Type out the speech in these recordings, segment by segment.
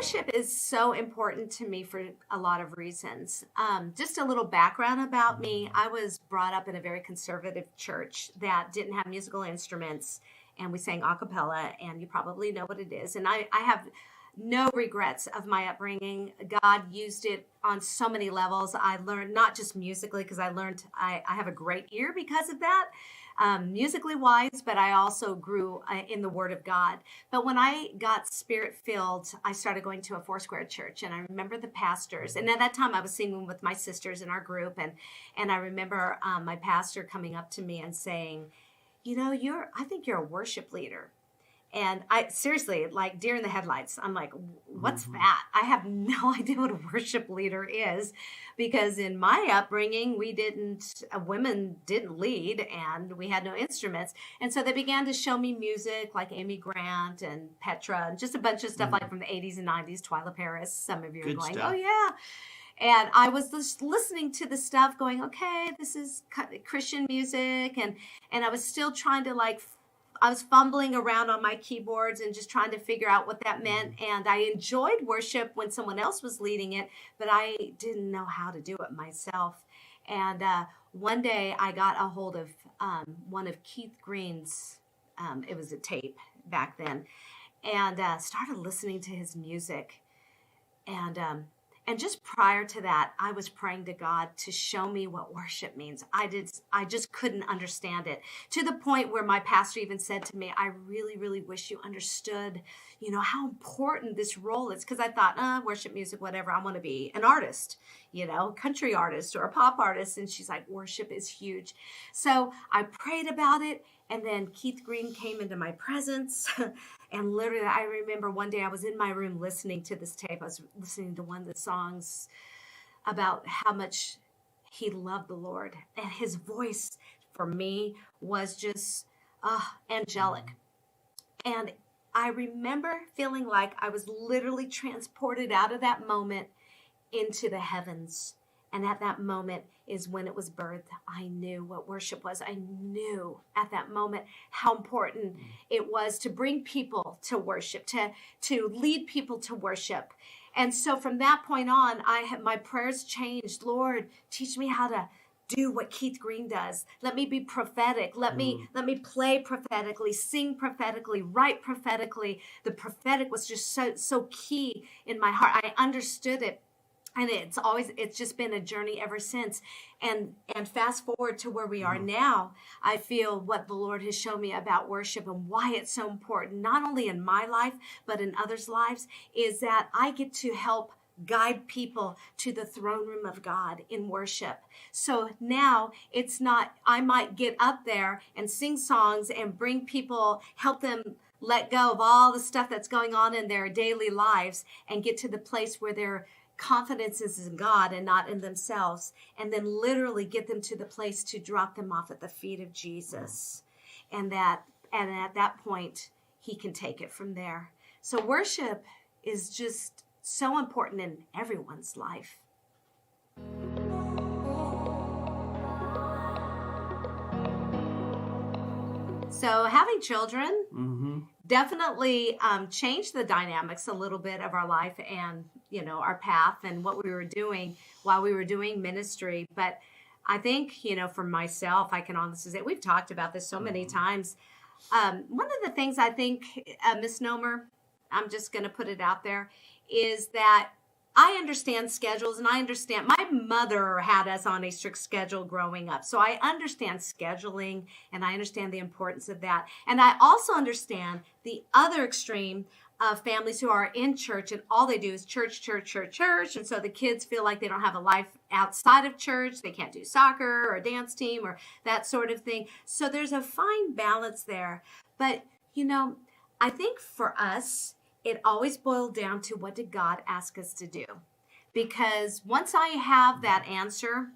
worship is so important to me for a lot of reasons. Just a little background about me. I was brought up in a very conservative church that didn't have musical instruments, and we sang a cappella, and you probably know what it is. And I have no regrets of my upbringing. God used it on so many levels. I learned not just musically, because I have a great ear because of that, musically wise, but I also grew in the Word of God. But when I got spirit filled, I started going to a Foursquare church, and I remember the pastors. And at that time, I was singing with my sisters in our group, and I remember my pastor coming up to me and saying, "You know, I think you're a worship leader." And I seriously, like deer in the headlights, I'm like, what's that? I have no idea what a worship leader is, because in my upbringing, women didn't lead, and we had no instruments. And so they began to show me music like Amy Grant and Petra and just a bunch of stuff like from the 80s and 90s, Twyla Paris. Some of you are going, oh yeah. And I was just listening to the stuff going, okay, this is Christian music. And I was still trying to I was fumbling around on my keyboards and just trying to figure out what that meant. And I enjoyed worship when someone else was leading it, but I didn't know how to do it myself. And one day I got a hold of one of Keith Green's, it was a tape back then, and started listening to his music. And just prior to that, I was praying to God to show me what worship means. I just couldn't understand it, to the point where my pastor even said to me, "I really, really wish you understood, how important this role is." Because I thought, worship music, whatever. I want to be an artist, country artist or a pop artist. And she's like, worship is huge. So I prayed about it. And then Keith Green came into my presence. And literally, I remember one day I was in my room listening to this tape. I was listening to one of the songs about how much he loved the Lord. And his voice, for me, was just angelic. And I remember feeling like I was literally transported out of that moment into the heavens. And at that moment is when it was birthed. I knew what worship was. I knew at that moment how important it was to bring people to worship, to lead people to worship. And so from that point on, my prayers changed. Lord, teach me how to do what Keith Green does. Let me be prophetic. Let me play prophetically, sing prophetically, write prophetically. The prophetic was just so key in my heart. I understood it. And it's just been a journey ever since. And fast forward to where we are now, I feel what the Lord has shown me about worship and why it's so important, not only in my life, but in others' lives, is that I get to help guide people to the throne room of God in worship. So now it's not, I might get up there and sing songs and bring people, help them let go of all the stuff that's going on in their daily lives and get to the place where their confidence is in God and not in themselves, and then literally get them to the place to drop them off at the feet of Jesus. And at that point, he can take it from there. So worship is just so important in everyone's life. So having children definitely changed the dynamics a little bit of our life and, our path and what we were doing while we were doing ministry. But I think, for myself, I can honestly say, we've talked about this so many times. One of the things I think, a misnomer, I'm just going to put it out there, is that I understand schedules, and I understand my mother had us on a strict schedule growing up. So I understand scheduling, and I understand the importance of that. And I also understand the other extreme of families who are in church and all they do is church, church, church, church. And so the kids feel like they don't have a life outside of church. They can't do soccer or a dance team or that sort of thing. So there's a fine balance there. But, I think for us, it always boiled down to, what did God ask us to do? Because once I have that answer,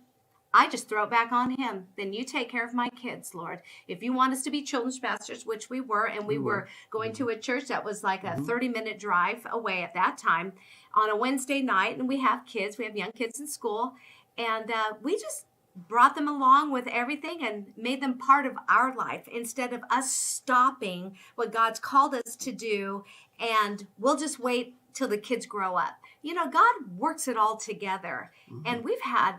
I just throw it back on him. Then you take care of my kids, Lord. If you want us to be children's pastors, which we were, and we were going to a church that was like a 30-minute drive away at that time on a Wednesday night, and we have young kids in school, and we just brought them along with everything and made them part of our life instead of us stopping what God's called us to do. And we'll just wait till the kids grow up. God works it all together. And we've had,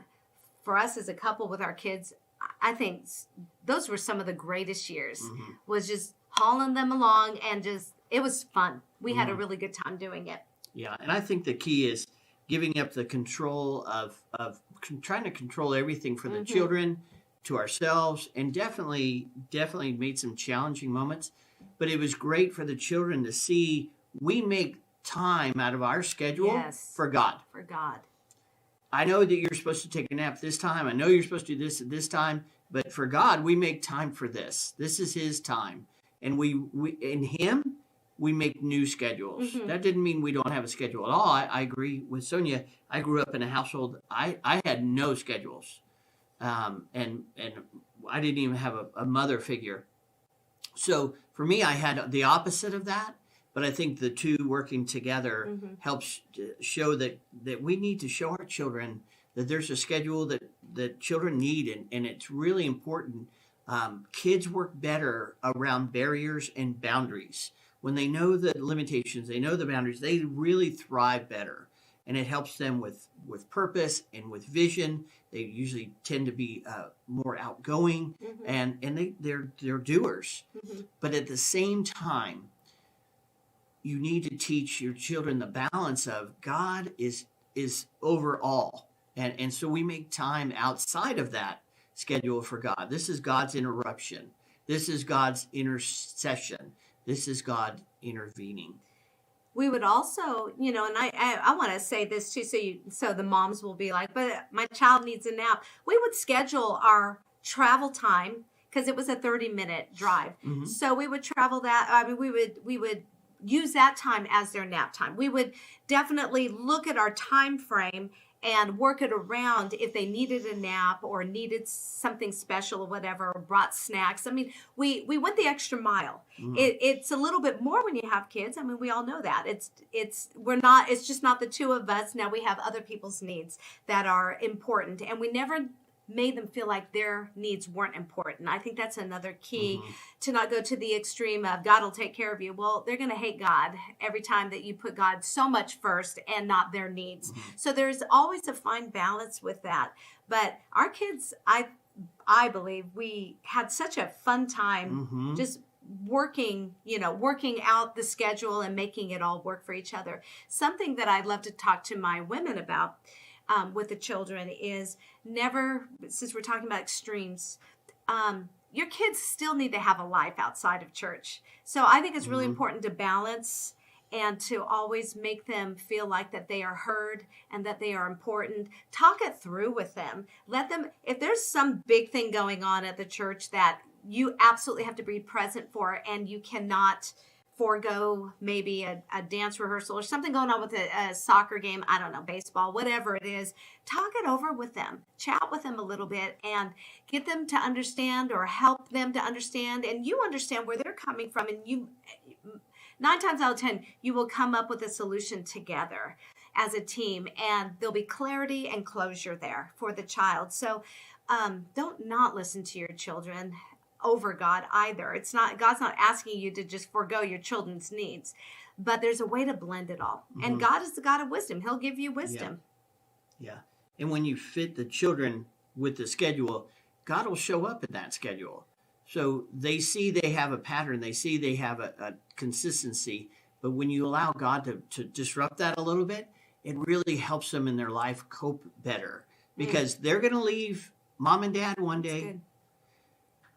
for us as a couple with our kids, I think those were some of the greatest years, was just hauling them along, and it was fun. We had a really good time doing it. Yeah, and I think the key is giving up the control of trying to control everything for the children, to ourselves, and definitely made some challenging moments. But it was great for the children to see we make time out of our schedule for God. For God. I know that you're supposed to take a nap this time. I know you're supposed to do this at this time. But for God, we make time for this. This is His time. And we in Him, we make new schedules. That didn't mean we don't have a schedule at all. I agree with Sonia. I grew up in a household, I had no schedules. And I didn't even have a mother figure. So for me, I had the opposite of that. But I think the two working together helps show that we need to show our children that there's a schedule that children need. And it's really important. Kids work better around barriers and boundaries. When they know the limitations, they know the boundaries, they really thrive better. And it helps them with purpose and with vision. They usually tend to be more outgoing, and they're doers. But at the same time, you need to teach your children the balance of God is over all. And so we make time outside of that schedule for God. This is God's interruption. This is God's intercession. This is God intervening. We would also, and I want to say this too, so the moms will be like, but my child needs a nap. We would schedule our travel time, because it was a 30-minute drive. So we would travel that. I mean, we would use that time as their nap time. We would definitely look at our time frame and work it around if they needed a nap or needed something special or whatever, or brought snacks. I mean, we went the extra mile. It's a little bit more when you have kids. I mean, we all know that. It's just not the two of us. Now we have other people's needs that are important, and we never made them feel like their needs weren't important. I think that's another key, to not go to the extreme of God will take care of you. Well, they're going to hate God every time that you put God so much first and not their needs. So there's always a fine balance with that. But our kids, I believe we had such a fun time just working out the schedule and making it all work for each other. Something that I'd love to talk to my women about with the children is never, since we're talking about extremes, your kids still need to have a life outside of church. So I think it's really important to balance and to always make them feel like that they are heard and that they are important. Talk it through with them. Let them, if there's some big thing going on at the church that you absolutely have to be present for, and you cannot forego maybe a dance rehearsal or something going on with a soccer game, I don't know, baseball, whatever it is, talk it over with them, chat with them a little bit, and get them to understand, or help them to understand, and you understand where they're coming from, and you, 9 times out of 10, you will come up with a solution together as a team, and there'll be clarity and closure there for the child. So don't not listen to your children over God either. It's not, God's not asking you to just forego your children's needs, but there's a way to blend it all. And God is the God of wisdom. He'll give you wisdom. Yeah. And when you fit the children with the schedule, God will show up in that schedule. So they see they have a pattern. They see they have a consistency. But when you allow God to disrupt that a little bit, it really helps them in their life cope better, because they're going to leave mom and dad one day.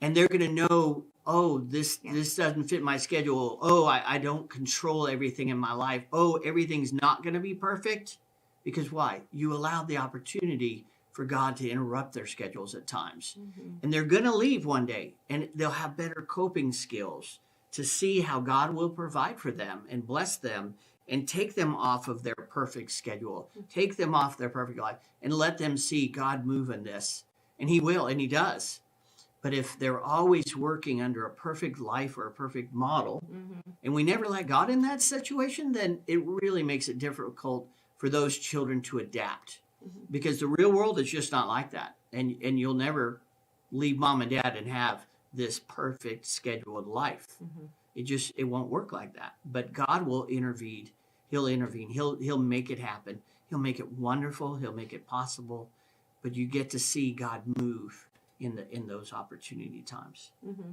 And they're going to know, oh, this doesn't fit my schedule. Oh, I don't control everything in my life. Oh, everything's not going to be perfect. Because why? You allowed the opportunity for God to interrupt their schedules at times. And they're going to leave one day, and they'll have better coping skills to see how God will provide for them and bless them and take them off of their perfect schedule, take them off their perfect life, and let them see God move in this. And He will, and He does. But if they're always working under a perfect life or a perfect model, and we never let God in that situation, then it really makes it difficult for those children to adapt. Because the real world is just not like that. And you'll never leave mom and dad and have this perfect scheduled life. It won't work like that. But God will intervene. He'll intervene. He'll make it happen. He'll make it wonderful. He'll make it possible. But you get to see God move in those opportunity times. Mm-hmm.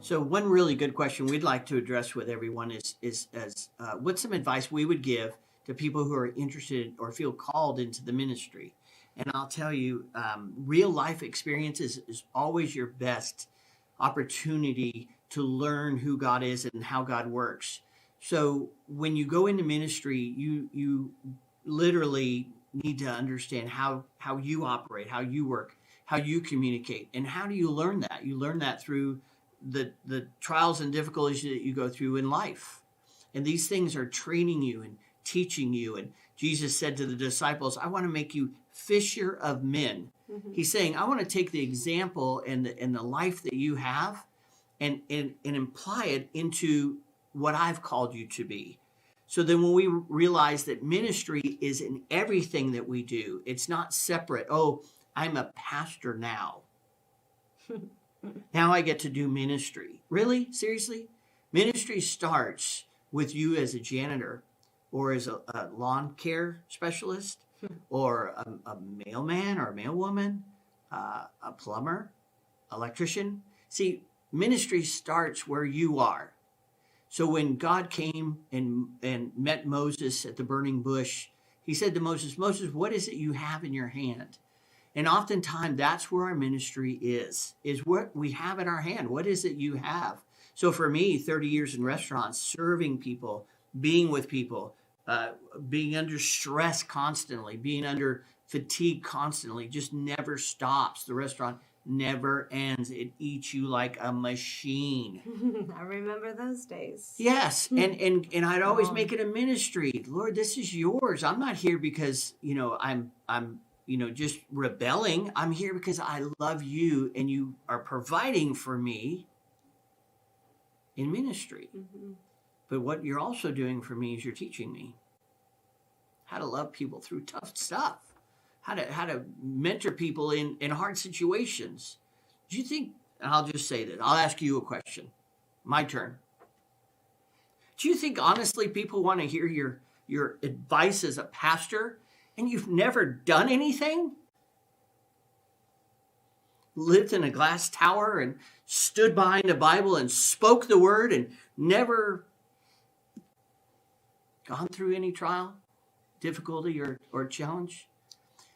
So one really good question we'd like to address with everyone is what's some advice we would give to people who are interested or feel called into the ministry? And I'll tell you, real life experiences is always your best opportunity to learn who God is and how God works. So when you go into ministry, you literally need to understand how you operate, how you work, how you communicate. And how do you learn that? You learn that through the trials and difficulties that you go through in life. And these things are training you and teaching you. And Jesus said to the disciples, I want to make you fisher of men. Mm-hmm. He's saying, I want to take the example and the life that you have and apply it into what I've called you to be. So then when we realize that ministry is in everything that we do, it's not separate. Oh, I'm a pastor now. Now I get to do ministry. Really? Seriously? Ministry starts with you as a janitor or as a lawn care specialist or a mailman or a mailwoman, a plumber, electrician. See, ministry starts where you are. So when God came and met Moses at the burning bush, he said to Moses, Moses, what is it you have in your hand? And oftentimes that's where our ministry is what we have in our hand. What is it you have? So for me, 30 years in restaurants, serving people, being with people, being under stress constantly, being under fatigue constantly, just never stops. The restaurant never ends. It eats you like a machine. I remember those days. Yes. And I'd always make it a ministry. Lord, this is yours. I'm not here because, I'm just rebelling. I'm here because I love you and you are providing for me in ministry. Mm-hmm. But what you're also doing for me is you're teaching me how to love people through tough stuff, how to mentor people in hard situations. Do you think, and I'll just say that, I'll ask you a question. My turn. Do you think honestly people want to hear your advice as a pastor and you've never done anything? Lived in a glass tower and stood behind a Bible and spoke the word and never gone through any trial, difficulty, or challenge?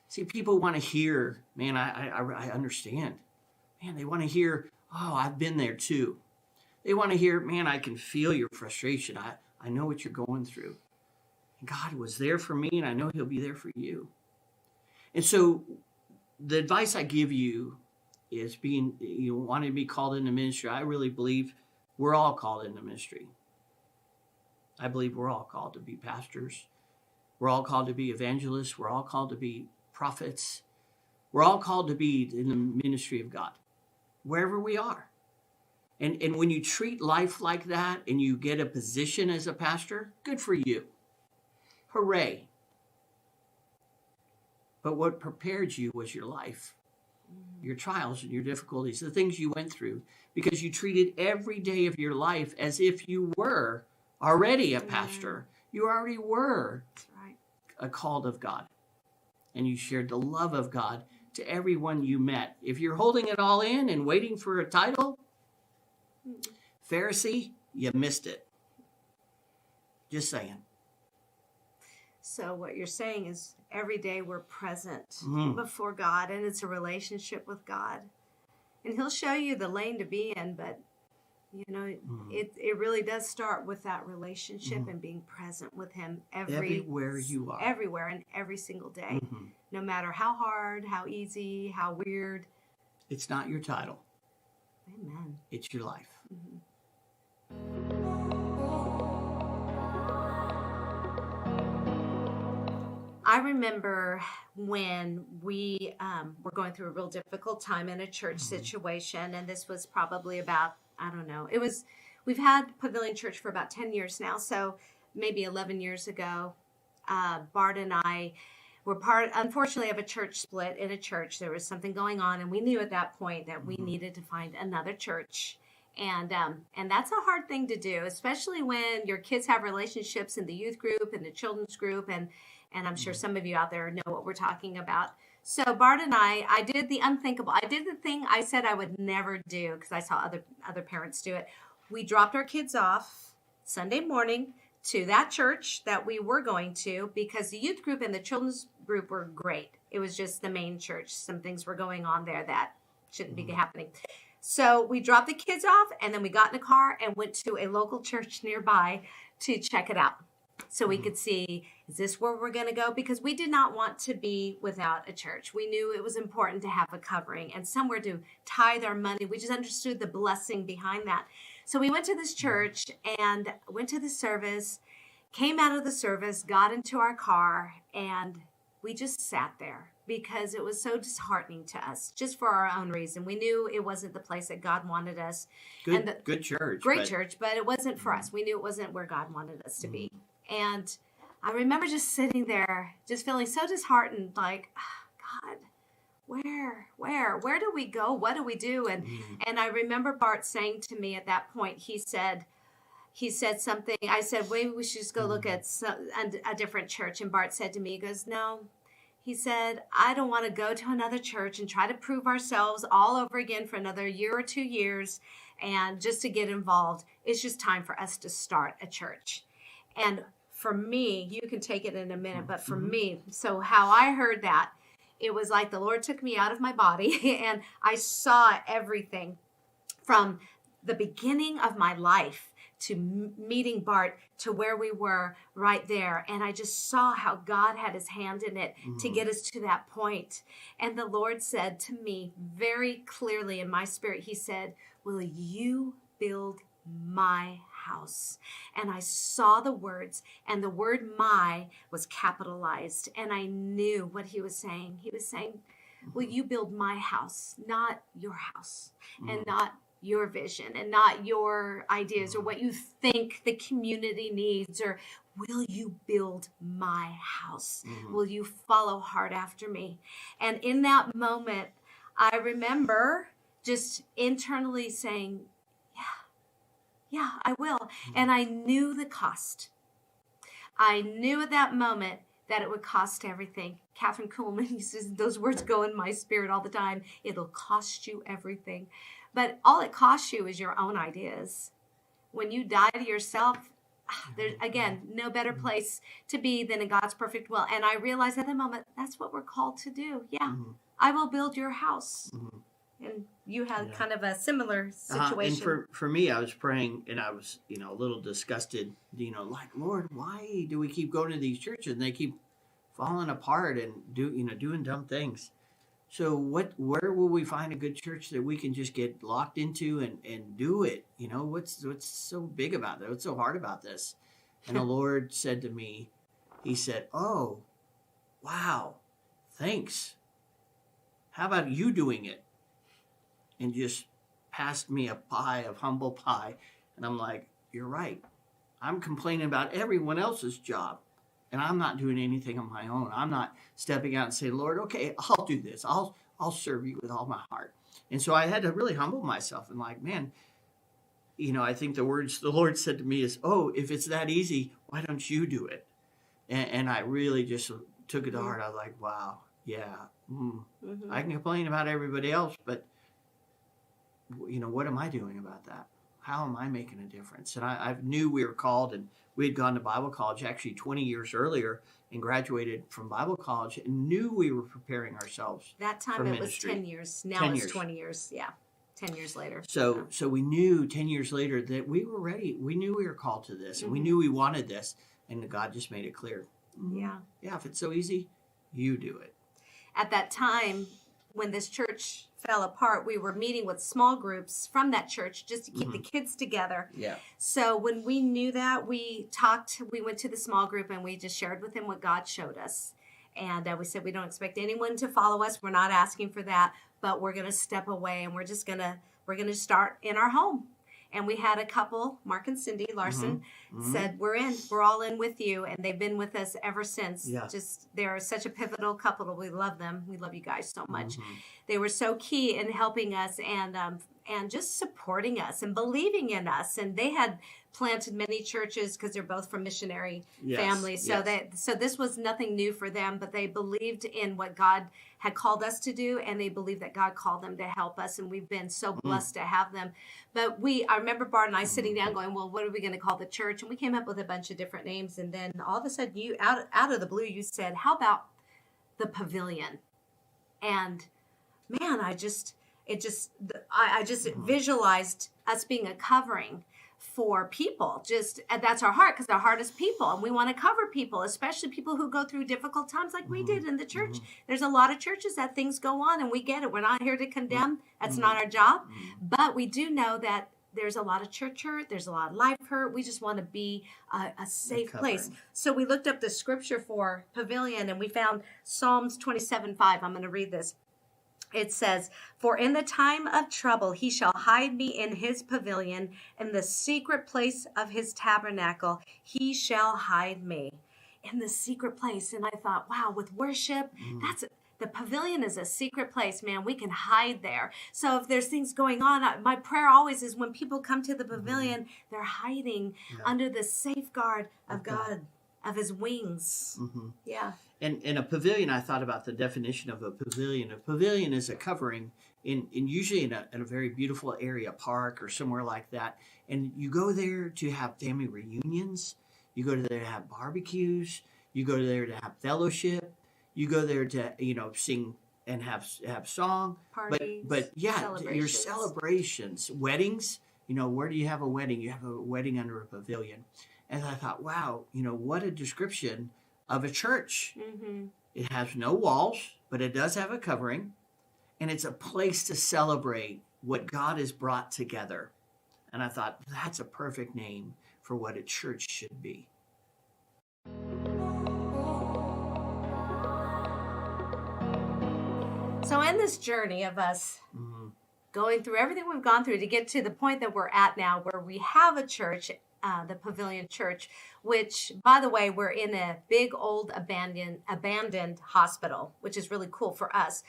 See, people want to hear, man, I understand. Man, they want to hear, oh, I've been there too. They want to hear, man, I can feel your frustration. I know what you're going through. And God was there for me, and I know he'll be there for you. And so the advice I give you is wanting to be called into ministry. I really believe we're all called into ministry. I believe we're all called to be pastors. We're all called to be evangelists. We're all called to be prophets. We're all called to be in the ministry of God, wherever we are. And when you treat life like that and you get a position as a pastor, good for you. Hooray. But what prepared you was your life, your trials and your difficulties, the things you went through, because you treated every day of your life as if you were already a pastor. You already were a called of God. And you shared the love of God to everyone you met. If you're holding it all in and waiting for a title, Pharisee, you missed it. Just saying. So what you're saying is every day we're present before God, and it's a relationship with God. And he'll show you the lane to be in, but it really does start with that relationship and being present with him everywhere you are. Everywhere and every single day. No matter how hard, how easy, how weird. It's not your title. Amen. It's your life. I remember when we were going through a real difficult time in a church situation, and this was probably about, we've had Pavilion Church for about 10 years now, so maybe 11 years ago, Bart and I we're part, unfortunately, of a church split in a church. There was something going on, and we knew at that point that we needed to find another church. And that's a hard thing to do, especially when your kids have relationships in the youth group and the children's group, and I'm sure some of you out there know what we're talking about. So Bart and I did the unthinkable. I did the thing I said I would never do because I saw other parents do it. We dropped our kids off Sunday morning to that church that we were going to because the youth group and the children's group were great. It was just the main church. Some things were going on there that shouldn't be happening. So we dropped the kids off, and then we got in a car and went to a local church nearby to check it out so we could see, is this where we're going to go? Because we did not want to be without a church. We knew it was important to have a covering and somewhere to tithe our money. We just understood the blessing behind that. So we went to this church and went to the service, came out of the service, got into our car, and we just sat there because it was so disheartening to us, just for our own reason. We knew it wasn't the place that God wanted us. Good church. Great church, but it wasn't for us. We knew it wasn't where God wanted us to be. And I remember just sitting there, just feeling so disheartened, like, oh, God, where do we go? What do we do? And I remember Bart saying to me at that point, he said something. I said, maybe we should just go look at a different church. And Bart said to me, he goes, no. He said, I don't want to go to another church and try to prove ourselves all over again for another year or 2 years and just to get involved. It's just time for us to start a church. And for me, you can take it in a minute, but for me, so how I heard that, it was like the Lord took me out of my body and I saw everything from the beginning of my life to meeting Bart to where we were right there. And I just saw how God had his hand in it to get us to that point. And the Lord said to me very clearly in my spirit, he said, will you build my house? And I saw the words, and the word my was capitalized. And I knew what he was saying. He was saying, will you build my house, not your house, and not your vision and not your ideas or what you think the community needs, or will you build my house? Will you follow hard after me? And in that moment, I remember just internally saying, yeah, I will. And I knew the cost. I knew at that moment that it would cost everything. Catherine Kuhlman uses those words go in my spirit all the time. It'll cost you everything. But all it costs you is your own ideas. When you die to yourself, there's, again, no better place to be than in God's perfect will. And I realized at the moment, that's what we're called to do. Yeah, I will build your house. And you had kind of a similar situation. And for me, I was praying and I was, a little disgusted, like, Lord, why do we keep going to these churches and they keep falling apart and doing dumb things? So where will we find a good church that we can just get locked into and do it? What's so big about that? What's so hard about this? And the Lord said to me, he said, oh, wow, thanks. How about you doing it? And just passed me a pie of humble pie. And I'm like, you're right. I'm complaining about everyone else's job. And I'm not doing anything on my own. I'm not stepping out and saying, Lord, okay, I'll do this. I'll serve you with all my heart. And so I had to really humble myself and like, man, I think the words the Lord said to me is, oh, if it's that easy, why don't you do it? And I really just took it to heart. I was like, wow, yeah. I can complain about everybody else, but what am I doing about that? How am I making a difference? And I knew we were called, and we had gone to Bible college actually 20 years earlier and graduated from Bible college and knew we were preparing ourselves. That time for it ministry. was 10 years. Now 10 it's 20 years. Yeah. 10 years later. So we knew 10 years later that we were ready. We knew we were called to this and we knew we wanted this, and God just made it clear. Yeah. Yeah. If it's so easy, you do it. At that time, when this church fell apart, we were meeting with small groups from that church just to keep the kids together. Yeah. So when we knew that, we went to the small group and we just shared with them what God showed us. And we said, we don't expect anyone to follow us. We're not asking for that, but we're going to step away and we're going to start in our home. And we had a couple, Mark and Cindy Larson, said, we're all in with you. And they've been with us ever since. Yeah. Just, they're such a pivotal couple. We love them. We love you guys so much. They were so key in helping us and just supporting us and believing in us. And they had planted many churches because they're both from missionary families. So so this was nothing new for them, but they believed in what God had called us to do, and they believed that God called them to help us, and we've been so blessed to have them. But I remember Bart and I sitting down going, well, what are we going to call the church? And we came up with a bunch of different names, and then all of a sudden, you out of the blue, you said, how about the Pavilion? And man, I just visualized us being a covering for people. And that's our heart, because our heart is people, and we want to cover people, especially people who go through difficult times like we did in the church. There's a lot of churches that things go on, and we get it. We're not here to condemn. That's not our job. But we do know that there's a lot of church hurt. There's a lot of life hurt. We just want to be a safe place. So we looked up the scripture for Pavilion, and we found Psalms 27:5. I'm going to read this. It says, for in the time of trouble, he shall hide me in his pavilion. In the secret place of his tabernacle, he shall hide me. In the secret place. And I thought, wow, with worship, the pavilion is a secret place, man. We can hide there. So if there's things going on, my prayer always is when people come to the pavilion, they're hiding under the safeguard of God, of his wings. Yeah. And a pavilion, I thought about the definition of a pavilion. A pavilion is a covering usually in a very beautiful area, park or somewhere like that. And you go there to have family reunions. You go there to have barbecues. You go there to have fellowship. You go there to, sing and have song. Parties, but your celebrations, weddings. Where do you have a wedding? You have a wedding under a pavilion. And I thought, wow, what a description of a church. It has no walls, but it does have a covering, and it's a place to celebrate what God has brought together. And I thought, that's a perfect name for what a church should be. So in this journey of us going through everything we've gone through to get to the point that we're at now, where we have a church, the Pavilion Church, which, by the way, we're in a big old abandoned hospital, which is really cool for us.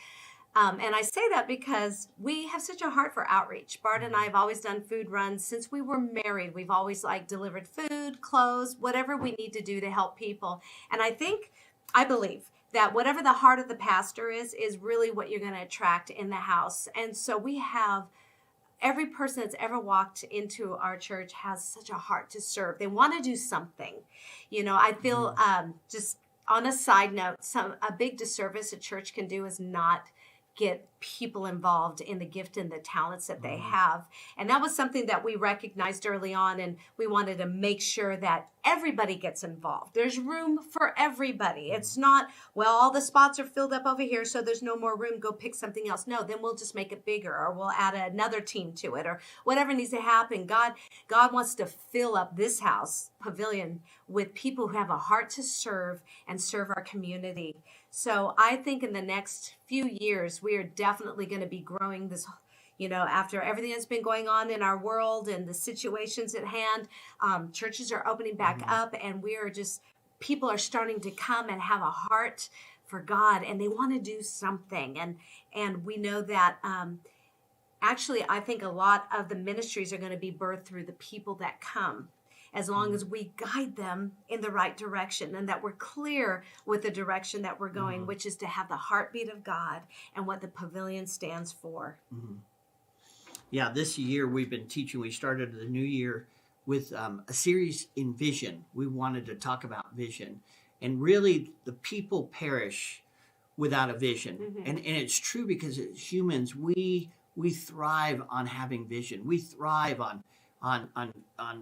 And I say that because we have such a heart for outreach. Bart and I have always done food runs since we were married. We've always delivered food, clothes, whatever we need to do to help people. And I believe that whatever the heart of the pastor is really what you're going to attract in the house. And so we have every person that's ever walked into our church has such a heart to serve. They want to do something. I feel just on a side note, a big disservice a church can do is not get people involved in the gift and the talents that they have. And that was something that we recognized early on, and we wanted to make sure that everybody gets involved. There's room for everybody. It's not, well, all the spots are filled up over here, so there's no more room, go pick something else. No, then we'll just make it bigger, or we'll add another team to it, or whatever needs to happen. God wants to fill up this house, Pavilion, with people who have a heart to serve and serve our community. So I think in the next few years, we are definitely going to be growing this, after everything that's been going on in our world and the situations at hand. Churches are opening back up, and people are starting to come and have a heart for God, and they want to do something. And we know that actually, I think a lot of the ministries are going to be birthed through the people that come, as long as we guide them in the right direction, and that we're clear with the direction that we're going, which is to have the heartbeat of God and what the Pavilion stands for. Yeah, this year we've been teaching. We started the new year with a series in vision. We wanted to talk about vision. And really, the people perish without a vision. And it's true, because as humans, we thrive on having vision. We thrive on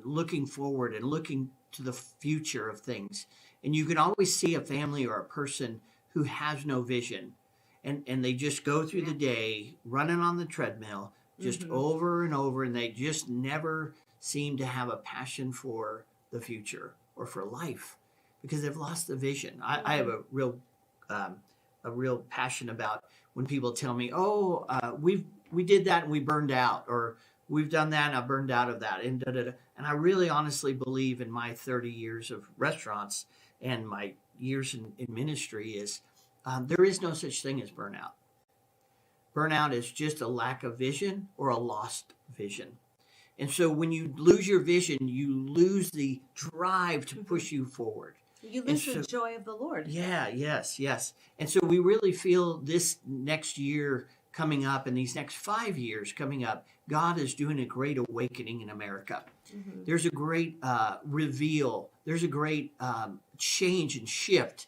looking forward and looking to the future of things. And you can always see a family or a person who has no vision, and they just go through the day running on the treadmill, just over and over, and they just never seem to have a passion for the future or for life, because they've lost the vision. I have a real passion about when people tell me, we did that and we burned out, or we've done that, and I burned out of that, and And I really honestly believe in my 30 years of restaurants and my years in ministry is there is no such thing as burnout. Burnout is just a lack of vision or a lost vision. And so when you lose your vision, you lose the drive to push you forward. You lose the joy of the Lord. Yeah, yes. And so we really feel this next year coming up and these next 5 years coming up, God is doing a great awakening in America. Mm-hmm. There's a great reveal. There's a great change and shift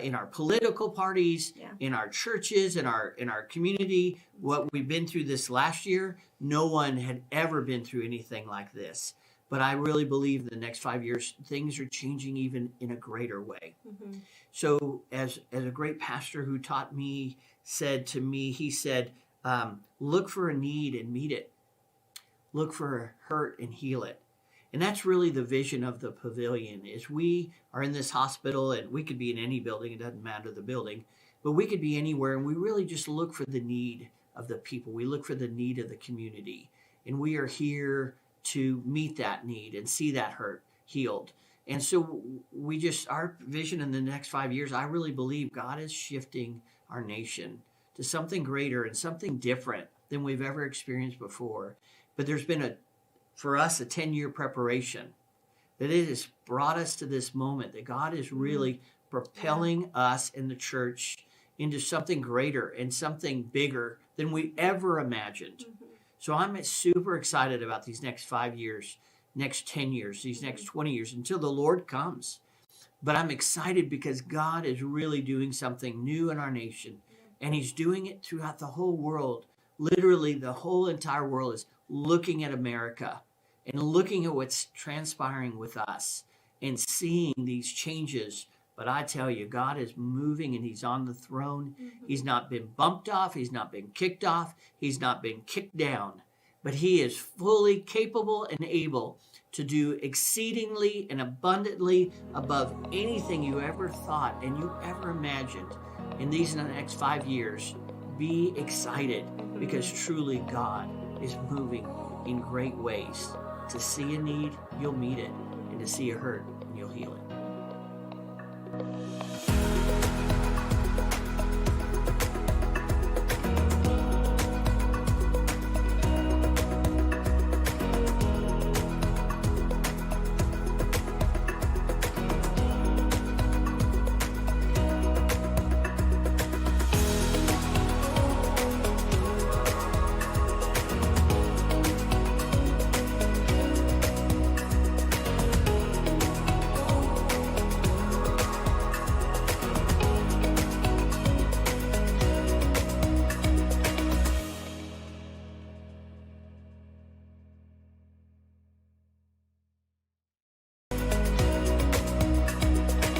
in our political parties, in our churches, in our community. What we've been through this last year, no one had ever been through anything like this. But I really believe in the next 5 years, things are changing even in a greater way. Mm-hmm. So as a great pastor who taught me, said to me, he said, look for a need and meet it. Look for a hurt and heal it. And that's really the vision of the Pavilion, is we are in this hospital, and we could be in any building, it doesn't matter the building, but we could be anywhere, and we really just look for the need of the people. We look for the need of the community, and we are here to meet that need and see that hurt healed. And so our vision in the next 5 years, I really believe God is shifting our nation to something greater and something different than we've ever experienced before. But there's been for us, a 10-year preparation, that it has brought us to this moment that God is really propelling us in the church into something greater and something bigger than we ever imagined. Mm-hmm. So I'm super excited about these next 5 years, next 10 years, these next 20 years until the Lord comes. But I'm excited because God is really doing something new in our nation, and he's doing it throughout the whole world. Literally, the whole entire world is looking at America and looking at what's transpiring with us and seeing these changes. But I tell you, God is moving, and he's on the throne. Mm-hmm. He's not been bumped off. He's not been kicked off. He's not been kicked down. But he is fully capable and able to do exceedingly and abundantly above anything you ever thought and you ever imagined. In these next 5 years, be excited, because truly God is moving in great ways. To see a need, you'll meet it. And to see a hurt, you'll heal it.